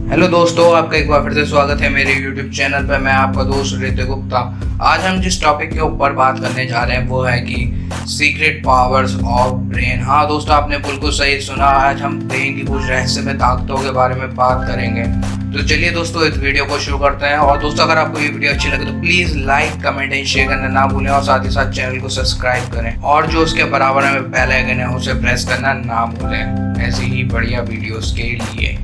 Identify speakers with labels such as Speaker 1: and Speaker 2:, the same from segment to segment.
Speaker 1: Hello दोस्तों, आपका एक बार फिर से स्वागत है मेरे YouTube चैनल पर। मैं आपका दोस्त ऋतिक गुप्ता। आज हम जिस टॉपिक के ऊपर बात करने जा रहे हैं वो है कि सीक्रेट पावर्स ऑफ ब्रेन। हाँ दोस्तों, आपने बिल्कुल सही सुना। आज हम ब्रेन की कुछ रहस्यमय ताकतों के बारे में बात करेंगे। तो चलिए दोस्तों, इस वीडियो को शुरू करते हैं। और दोस्तों, अगर आपको ये वीडियो अच्छी लगे तो please like, comment and share करना ना भूलें, और साथ ही साथ चैनल को सब्सक्राइब करें, और जो उसके बराबर में बेल आइकन है उसे प्रेस करना ना भूलें ऐसी ही बढ़िया वीडियोस के लिए।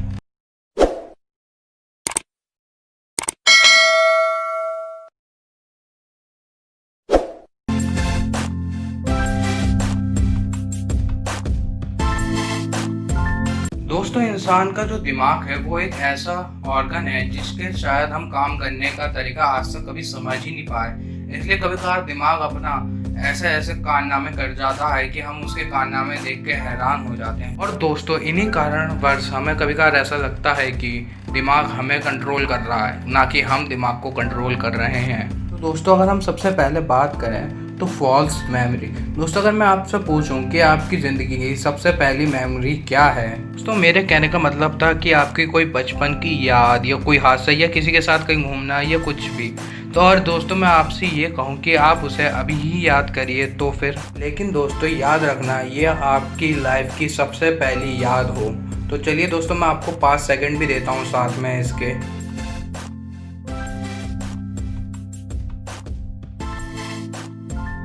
Speaker 1: दोस्तों, इंसान का जो दिमाग है वो एक ऐसा ऑर्गन है जिसके शायद हम काम करने का तरीका आज तक कभी समझ ही नहीं पाए। इसलिए कभी कभार दिमाग अपना ऐसे ऐसे कारनामे कर जाता है कि हम उसके कारनामे देख के हैरान हो जाते हैं। और दोस्तों, इन्हीं कारणवश हमें कभी कभार ऐसा लगता है कि दिमाग हमें कंट्रोल कर रहा है, ना कि हम दिमाग को कंट्रोल कर रहे हैं। तो दोस्तों, अगर हम सबसे पहले बात करें तो फॉल्स मेमोरी। दोस्तों, अगर मैं आपसे पूछूं कि आपकी ज़िंदगी की सबसे पहली मेमोरी क्या है, दोस्तों मेरे कहने का मतलब था कि आपकी कोई बचपन की याद या कोई हादसा या किसी के साथ कहीं घूमना या कुछ भी। तो और दोस्तों, मैं आपसे ये कहूँ कि आप उसे अभी ही याद करिए तो फिर। लेकिन दोस्तों, याद रखना ये आपकी लाइफ की सबसे पहली याद हो। तो चलिए दोस्तों, मैं आपको 5 सेकंड भी देता हूँ साथ में इसके।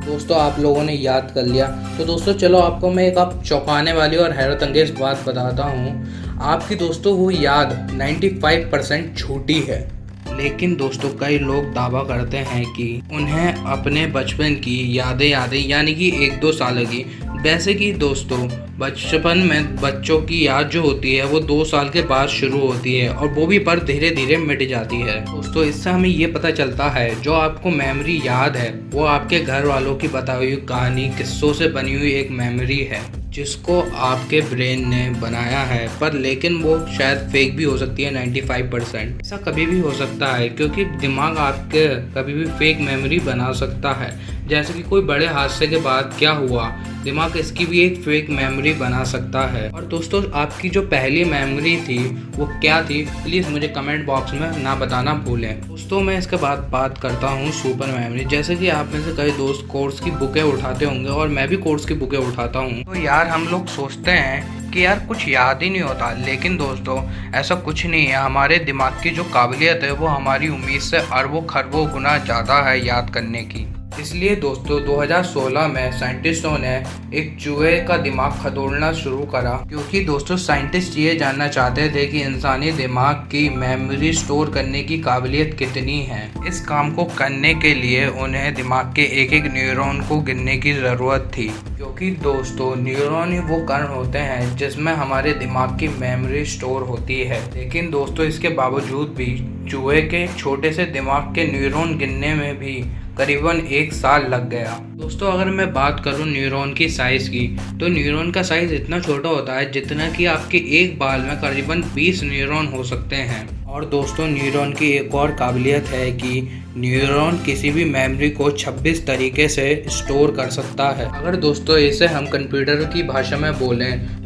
Speaker 1: दोस्तों, आप लोगों ने याद कर लिया। तो दोस्तों चलो, आपको मैं एक आप चौंकाने वाली और हैरत अंगेज बात बताता हूँ। आपकी दोस्तों वो याद 95% झूठी है। लेकिन दोस्तों, कई लोग दावा करते हैं कि उन्हें अपने बचपन की यादें यानी कि 1-2 साल की। वैसे कि दोस्तों, बचपन में बच्चों की याद जो होती है वो 2 साल के बाद शुरू होती है, और वो भी पर धीरे धीरे मिट जाती है। दोस्तों, इससे हमें ये पता चलता है जो आपको मेमोरी याद है वो आपके घर वालों की बताई हुई कहानी, किस्सों से बनी हुई एक मेमोरी है जिसको आपके ब्रेन ने बनाया है। पर लेकिन वो शायद फेक भी हो सकती है 95%। ऐसा कभी भी हो सकता है क्योंकि दिमाग आपके कभी भी फेक मेमोरी बना सकता है। जैसे कि कोई बड़े हादसे के बाद क्या हुआ, दिमाग इसकी भी एक फेक मेमोरी बना सकता है। और दोस्तों, आपकी जो पहली मेमोरी थी वो क्या थी, प्लीज़ मुझे कमेंट बॉक्स में ना बताना भूलें। दोस्तों, मैं इसके बाद बात करता हूँ सुपर मेमोरी। जैसे कि आप में से कई दोस्त कोर्स की बुकें उठाते होंगे, और मैं भी कोर्स की बुकें उठाता हूँ। तो यार, हम लोग सोचते हैं कि यार कुछ याद ही नहीं होता, लेकिन दोस्तों ऐसा कुछ नहीं है। हमारे दिमाग की जो काबिलियत है वो हमारी उम्मीद से अरबों खरबों गुना ज़्यादा है याद करने की। इसलिए दोस्तों, 2016 में साइंटिस्टों ने एक चूहे का दिमाग खतोड़ना शुरू करा, क्योंकि दोस्तों साइंटिस्ट ये जानना चाहते थे कि इंसानी दिमाग की मेमोरी स्टोर करने की काबिलियत कितनी है। इस काम को करने के लिए उन्हें दिमाग के एक एक न्यूरॉन को गिनने की ज़रूरत थी, क्योंकि दोस्तों न्यूरॉन ही वो कण होते हैं जिसमें हमारे दिमाग की मेमोरी स्टोर होती है। लेकिन दोस्तों, इसके बावजूद भी चूहे के छोटे से दिमाग के न्यूरॉन गिनने में भी करीबन 1 साल लग गया। दोस्तों, अगर मैं बात करूं न्यूरॉन की साइज़ की, तो न्यूरॉन का साइज़ इतना छोटा होता है जितना कि आपके एक बाल में करीबन 20 न्यूरॉन हो सकते हैं। और दोस्तों, न्यूरॉन की एक और काबिलियत है कि न्यूरॉन किसी भी मेमोरी को 26 तरीके से स्टोर कर सकता है। अगर दोस्तों इसे हम कंप्यूटर की भाषा में बोलें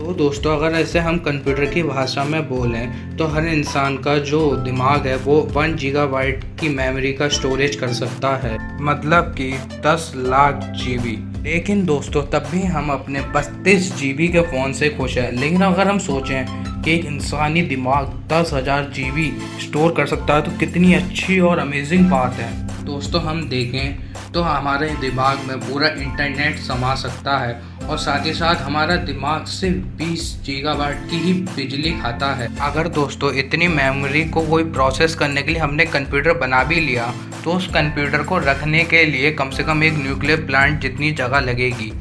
Speaker 1: तो हर इंसान का जो दिमाग है वो 1 गीगाबाइट की मेमोरी का स्टोरेज कर सकता है, मतलब कि 10 लाख GB। लेकिन दोस्तों, तब भी हम अपने 32 GB के फ़ोन से खुश हैं। लेकिन अगर हम सोचें कि एक इंसानी दिमाग 10,000 GB स्टोर कर सकता है तो कितनी अच्छी और अमेजिंग बात है। दोस्तों, हम देखें तो हमारे दिमाग में पूरा इंटरनेट समा सकता है, और साथ ही साथ हमारा दिमाग सिर्फ 20 गीगाबाइट की ही बिजली खाता है। अगर दोस्तों इतनी मेमोरी को कोई प्रोसेस करने के लिए हमने कंप्यूटर बना भी लिया, तो उस कंप्यूटर को रखने के लिए कम से कम एक न्यूक्लियर प्लांट जितनी जगह लगेगी,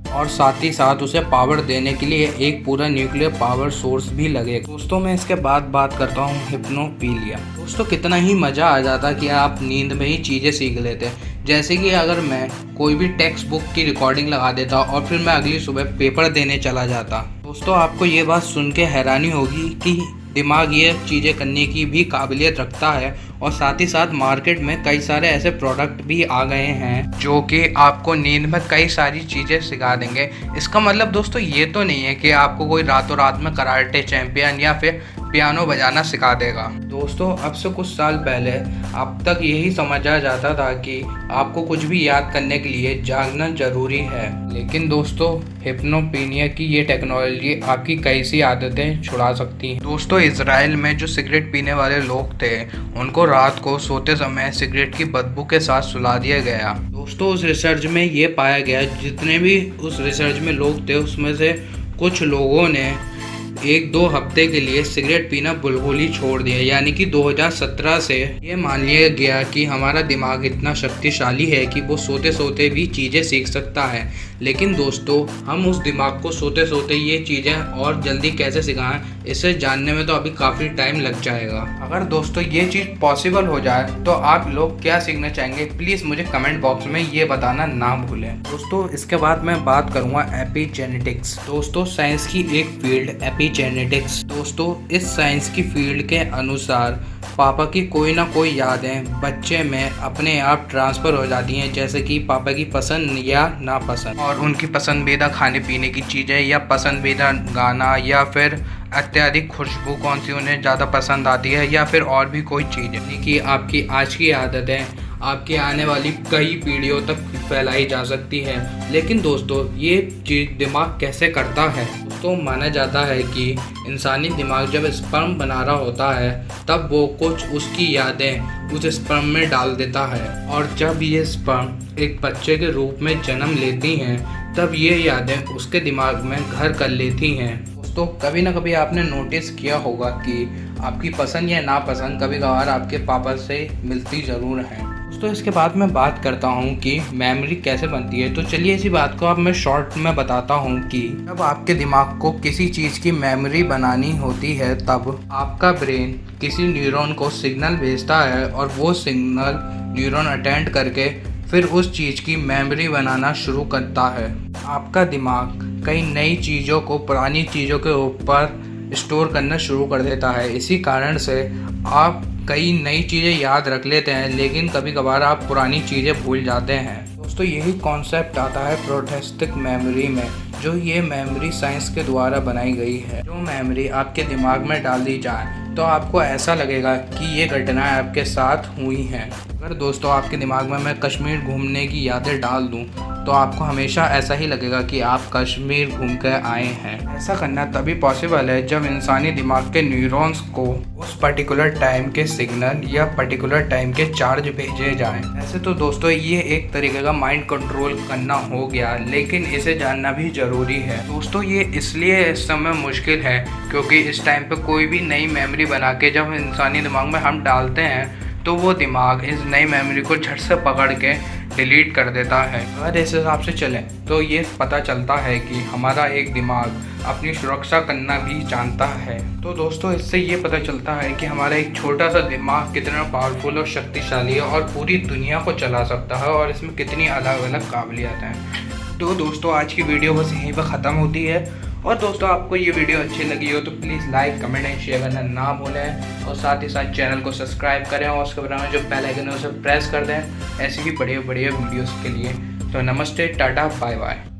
Speaker 1: और साथ ही साथ उसे पावर देने के लिए एक पूरा न्यूक्लियर पावर सोर्स भी लगेगा। दोस्तों, मैं इसके बाद बात करता हूँ हिप्नोपीलिया। दोस्तों, कितना ही मज़ा आ जाता कि आप नींद में ही चीज़ें सीख लेते। जैसे कि अगर मैं कोई भी टेक्स्ट बुक की रिकॉर्डिंग लगा देता और फिर मैं अगली सुबह पेपर देने चला जाता। दोस्तों, आपको ये बात सुन के हैरानी होगी कि दिमाग ये चीज़ें करने की भी काबिलियत रखता है, और साथ ही साथ मार्केट में कई सारे ऐसे प्रोडक्ट भी आ गए हैं जो कि आपको नींद में कई सारी चीज़ें सिखा देंगे। इसका मतलब दोस्तों ये तो नहीं है कि आपको कोई रातों रात में कराटे चैंपियन या फिर पियानो बजाना सिखा देगा। दोस्तों अब से कुछ साल पहले अब तक यही समझा जाता था कि आपको कुछ भी याद करने के लिए जागना जरूरी है, लेकिन दोस्तों हिप्नोपीनिया की ये टेक्नोलॉजी आपकी कई सी आदतें छुड़ा सकती है। दोस्तों इजराइल में जो सिगरेट पीने वाले लोग थे उनको रात को सोते समय सिगरेट की बदबू के साथ सुला दिया गया। दोस्तों उस रिसर्च में ये पाया गया, जितने भी उस रिसर्च में लोग थे उसमें से कुछ लोगों ने 1-2 हफ्ते के लिए सिगरेट पीना बिल्कुल ही छोड़ दिया। यानी कि 2017 से ये मान लिया गया कि हमारा दिमाग इतना शक्तिशाली है कि वो सोते सोते भी चीज़ें सीख सकता है। लेकिन दोस्तों हम उस दिमाग को सोते सोते ये चीज़ें और जल्दी कैसे सिखाएं, इसे जानने में तो अभी काफ़ी टाइम लग जाएगा। अगर दोस्तों ये चीज़ पॉसिबल हो जाए तो आप लोग क्या सीखना चाहेंगे, प्लीज़ मुझे कमेंट बॉक्स में ये बताना ना भूलें। दोस्तों इसके बाद मैं बात करूँगा एपिजेनेटिक्स। दोस्तों साइंस की एक फील्ड एपिजेनेटिक्स। दोस्तों इस साइंस की फील्ड के अनुसार पापा की कोई ना कोई यादें बच्चे में अपने आप ट्रांसफ़र हो जाती हैं, जैसे कि पापा की पसंद या नापसंद और उनकी पसंदीदा खाने पीने की चीज़ें या पसंदीदा गाना या फिर अत्यधिक खुशबू कौन सी उन्हें ज़्यादा पसंद आती है या फिर और भी कोई चीज़। यानी कि आपकी आज की आदतें आपकी आने वाली कई पीढ़ियों तक फैलाई जा सकती है। लेकिन दोस्तों ये चीज़ दिमाग कैसे करता है? दोस्तों माना जाता है कि इंसानी दिमाग जब स्पर्म बना रहा होता है तब वो कुछ उसकी यादें उस स्पर्म में डाल देता है, और जब ये स्पर्म एक बच्चे के रूप में जन्म लेती हैं तब ये यादें उसके दिमाग में घर कर लेती हैं। दोस्तों कभी ना कभी आपने नोटिस किया होगा कि आपकी पसंद या नापसंद कभी कभार आपके पापा से मिलती ज़रूर है। दोस्तों इसके बाद मैं बात करता हूँ कि मेमोरी कैसे बनती है। तो चलिए इसी बात को अब मैं शॉर्ट में बताता हूँ कि जब आपके दिमाग को किसी चीज़ की मेमोरी बनानी होती है तब आपका ब्रेन किसी न्यूरॉन को सिग्नल भेजता है और वो सिग्नल न्यूरॉन अटेंड करके फिर उस चीज़ की मेमोरी बनाना शुरू करता है। आपका दिमाग कई नई चीज़ों को पुरानी चीज़ों के ऊपर स्टोर करना शुरू कर देता है। इसी कारण से आप कई नई चीज़ें याद रख लेते हैं, लेकिन कभी कभार आप पुरानी चीज़ें भूल जाते हैं। दोस्तों यही कॉन्सेप्ट आता है प्रोस्थेटिक मेमोरी में, जो ये मेमोरी साइंस के द्वारा बनाई गई है। जो मेमोरी आपके दिमाग में डाल दी जाए तो आपको ऐसा लगेगा कि ये घटनाएं आपके साथ हुई हैं। अगर दोस्तों आपके दिमाग में मैं कश्मीर घूमने की यादें डाल दूं तो आपको हमेशा ऐसा ही लगेगा कि आप कश्मीर घूम कर आए हैं। ऐसा करना तभी पॉसिबल है जब इंसानी दिमाग के न्यूरॉन्स को उस पर्टिकुलर टाइम के सिग्नल या पर्टिकुलर टाइम के चार्ज भेजे जाएं। ऐसे तो दोस्तों ये एक तरीके का माइंड कंट्रोल करना हो गया, लेकिन इसे जानना भी ज़रूरी है। दोस्तों ये इसलिए इस समय मुश्किल है क्योंकि इस टाइम पे कोई भी नई मेमोरी बना के जब इंसानी दिमाग में हम डालते हैं तो वो दिमाग इस नई मेमोरी को झट से पकड़ के डिलीट कर देता है। अगर इस हिसाब से चलें तो ये पता चलता है कि हमारा एक दिमाग अपनी सुरक्षा करना भी जानता है। तो दोस्तों इससे ये पता चलता है कि हमारा एक छोटा सा दिमाग कितना पावरफुल और शक्तिशाली है और पूरी दुनिया को चला सकता है, और इसमें कितनी अलग अलग काबिलियत हैं। तो दोस्तों आज की वीडियो बस यहीं पर ख़त्म होती है। और दोस्तों आपको ये वीडियो अच्छी लगी हो तो please like comment and share करना ना भूलें, और साथ ही साथ चैनल को सब्सक्राइब करें और उसके बाद में जो बेल आइकन है उसे प्रेस कर दें ऐसी ही बढ़िया बढ़िया वीडियोस के लिए। तो नमस्ते, टाटा, बाय बाय।